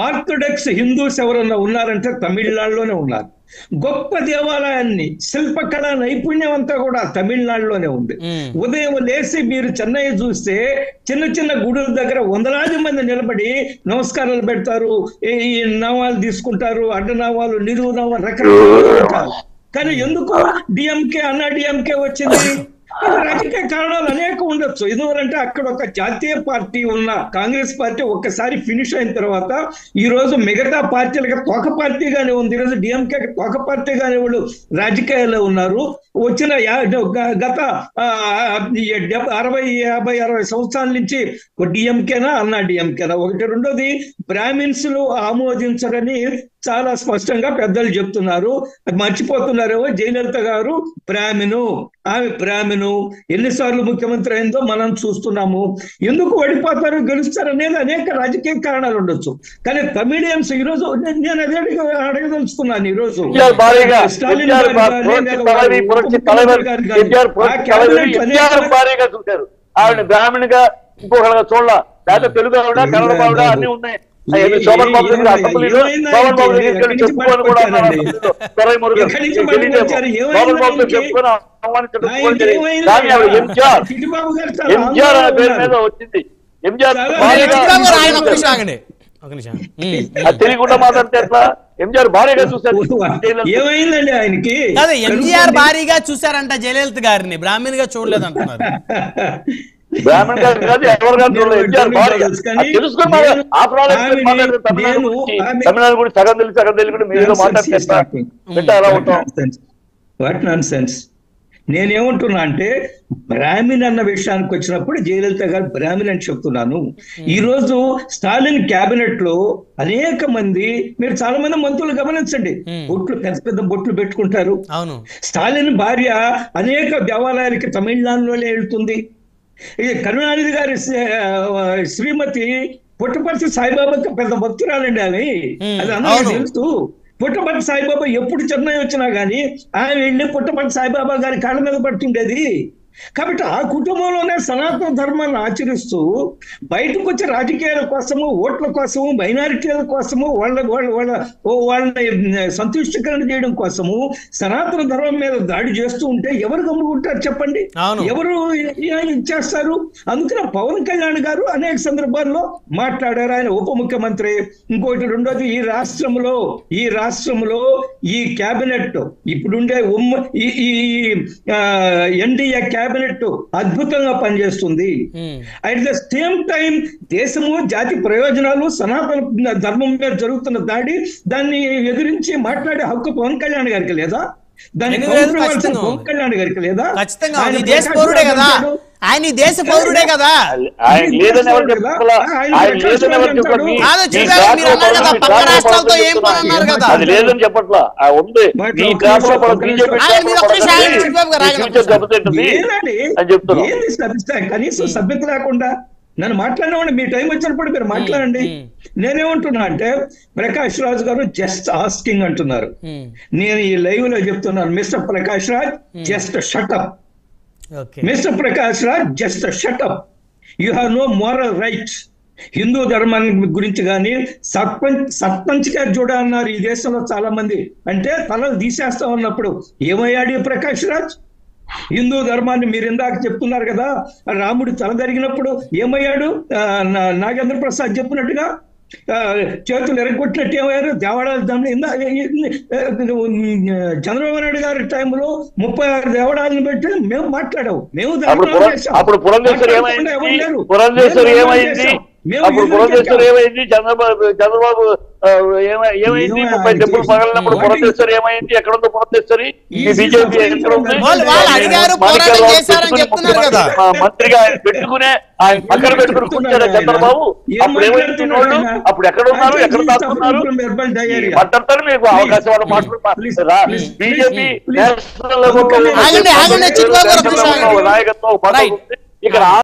Orthodox Hindus ఎవరన్నా ఉన్నారంటే తమిళనాడులోనే ఉన్నారు. గొప్ప దేవాలయాన్ని శిల్పకళ నైపుణ్యం అంతా కూడా తమిళనాడులోనే ఉంది. ఉదయం లేచి మీరు చెన్నై చూస్తే చిన్న చిన్న గుడుల దగ్గర వందలాది మంది నిలబడి నమస్కారాలు పెడతారు, ఈ నామాలు తీసుకుంటారు, అడ్డనామాలు, నిలువు నామాలు రకరకాలు. కానీ ఎందుకు డిఎంకే అన్నా డిఎంకే వచ్చింది? రాజకీయ కారణాలు అనేక ఉండొచ్చు. ఎందుకంటే అక్కడ ఒక జాతీయ పార్టీ ఉన్న కాంగ్రెస్ పార్టీ ఒక్కసారి ఫినిష్ అయిన తర్వాత ఈ రోజు మిగతా పార్టీలకు తోక పార్టీగానే ఉంది. ఈరోజు డిఎంకే తోక పార్టీగానే వాళ్ళు రాజకీయాల్లో ఉన్నారు. వచ్చిన గత 60 సంవత్సరాల నుంచి డిఎంకేనా అన్నా డిఎంకేనా ఒకటి. రెండోది బ్రాహ్మిన్స్ ఆమోదించరని చాలా స్పష్టంగా పెద్దలు చెప్తున్నారు. అది మర్చిపోతున్నారేమో. జయలలిత గారు బ్రాహ్మణు, ఆమె బ్రాహ్మణు, ఎన్నిసార్లు ముఖ్యమంత్రి అయిందో మనం చూస్తున్నాము. ఎందుకు ఓడిపోతారు గెలుస్తారు అనేది అనేక రాజకీయ కారణాలు ఉండొచ్చు. కానీ కమిడియన్స్ ఈ రోజు నేను అదే అడగదలుచుకున్నాను. ఈ రోజు స్టాలిన్ ఆవిడ బ్రాహ్మణిగా ఇంకొకగా చూడాల, లేకపోతే తెలుగు ఆవిడ, కన్నడ ఆవిడ అన్ని ఉన్నాయి. శోభన్ బాబు చెప్పుకొని కూడా చెప్పుకొని కానీ ఆవిడ ఎంజిఆర్ అనే పేరు మీద వచ్చింది. ఎంజిఆర్ తెలియకుండా మాట్లాడితే ఎట్లా? ఎంజిఆర్ భారీగా చూశారు. ఏమైందండి ఆయనకి? ఎంజిఆర్ భారీగా చూశారంట జయలలిత గారిని, బ్రాహ్మణ్ గా చూడలేదు అంటున్నారు. బ్రాహ్మణ్ గారు కాదు, ఎవరు కాదు, ఎంజిఆర్ భారీగా తెలుసుకుని తమిళనాడు కూడా సగం తెలిసి కూడా మీరు మాట్లాడితే ఎలా ఉంటాం? What non sense. నేనేమంటున్నా అంటే బ్రాహ్మణ్ అన్న విషయానికి వచ్చినప్పుడు జయలలిత గారు బ్రాహ్మణ్ అని చెప్తున్నాను. ఈ రోజు స్టాలిన్ క్యాబినెట్ లో అనేక మంది, మీరు చాలా మంది మంత్రులు గమనించండి, బొట్లు పెద్ద పెద్ద బొట్లు పెట్టుకుంటారు. స్టాలిన్ భార్య అనేక దేవాలయాలకి తమిళనాడులోనే వెళ్తుంది. కరుణానిధి గారి శ్రీమతి పుట్టపర్తి సాయిబాబాకి పెద్ద భక్తురాలండి ఆమె. అది అందరికీ తెలుసు. పుట్టపర్తి సాయిబాబా ఎప్పుడు చెన్నై వచ్చినా గానీ ఆయన వెళ్ళి పుట్టపర్తి సాయిబాబా గారి కాళ్ళ మీద పడుతుండేది. కాబట్టి ఆ కుటుంబంలోనే సనాతన ధర్మాన్ని ఆచరిస్తూ బయటకు వచ్చే రాజకీయాల కోసము, ఓట్ల కోసము, మైనారిటీల కోసము, వాళ్ళని సంతుష్టీకరణ చేయడం కోసము సనాతన ధర్మం మీద దాడి చేస్తూ ఉంటే ఎవరు గమ్ముకుంటారు చెప్పండి? ఎవరు ఇచ్చేస్తారు? అందుకనే పవన్ కళ్యాణ్ గారు అనేక సందర్భాల్లో మాట్లాడారు. ఆయన ఉప ముఖ్యమంత్రి. ఇంకోటి రెండోది, ఈ రాష్ట్రంలో ఈ క్యాబినెట్ ఇప్పుడుండే ఈ ఎన్డీఏ క్యాబినెట్ అద్భుతంగా పనిచేస్తుంది. అట్ ద సేమ్ టైం దేశము, జాతి ప్రయోజనాలు, సనాతన ధర్మం మీద జరుగుతున్న దాడి, దాన్ని ఎదిరించి మాట్లాడే హక్కు పవన్ కళ్యాణ్ గారికి లేదా? దాన్ని పవన్ కళ్యాణ్ గారికి లేదా? ఆయన దేశ పౌరుడే కదా. పక్క రాష్ట్రాలతో ఏం పని అన్నారు కదా. అది లేదని చెప్పట్లా ఉంది. కనీసం సభ్యత లేకుండా నన్ను మాట్లాడినవాడి మీ టైం వచ్చినప్పుడు మీరు మాట్లాడండి. నేనేమంటున్నా అంటే ప్రకాష్ రాజ్ గారు జస్ట్ ఆస్కింగ్ అంటున్నారు. నేను ఈ లైవ్ లో చెప్తున్నాను, mister Prakash Raj just shut up. Mister Prakash Raj just shut up. You have no moral rights. Hindu ధర్మాన్ని గురించి కానీ సర్పంచ్ గారు చూడ అన్నారు ఈ దేశంలో చాలా మంది. అంటే తలలు తీసేస్తా ఉన్నప్పుడు ఏమయ్యాడు ప్రకాష్ రాజ్? హిందూ ధర్మాన్ని మీరు ఇందాక చెప్తున్నారు కదా, రాముడు తల జరిగినప్పుడు ఏమయ్యాడు? నాగేంద్ర ప్రసాద్ చెప్పినట్టుగా చేతులు ఎరగొట్టినట్టు ఏమయ్యారు? దేవాడాలు చంద్రబాబు నాయుడు గారి టైంలో 36 దేవాడాలను పెట్టి మేము మాట్లాడాము. మేము చంద్రబాబు ఏమైంది? 30 డబ్బులు పగలినప్పుడు పురంధేశ్వరి ఏమైంది? ఎక్కడుందో పురంధేశ్వరి? బీజేపీ మంత్రిగా ఆయన పెట్టుకునే, ఆయన పక్కన పెట్టుకుని కూర్చారా చంద్రబాబు? అప్పుడు ఏమైంది? అప్పుడు ఎక్కడ ఉన్నారు, ఎక్కడ దాక్కున్నారు? మాట్లాడతారు మీకు అవకాశం వాళ్ళు మాట్లాడుతున్నారు. బీజేపీ నేషనల్ నాయకత్వం ఇక్కడ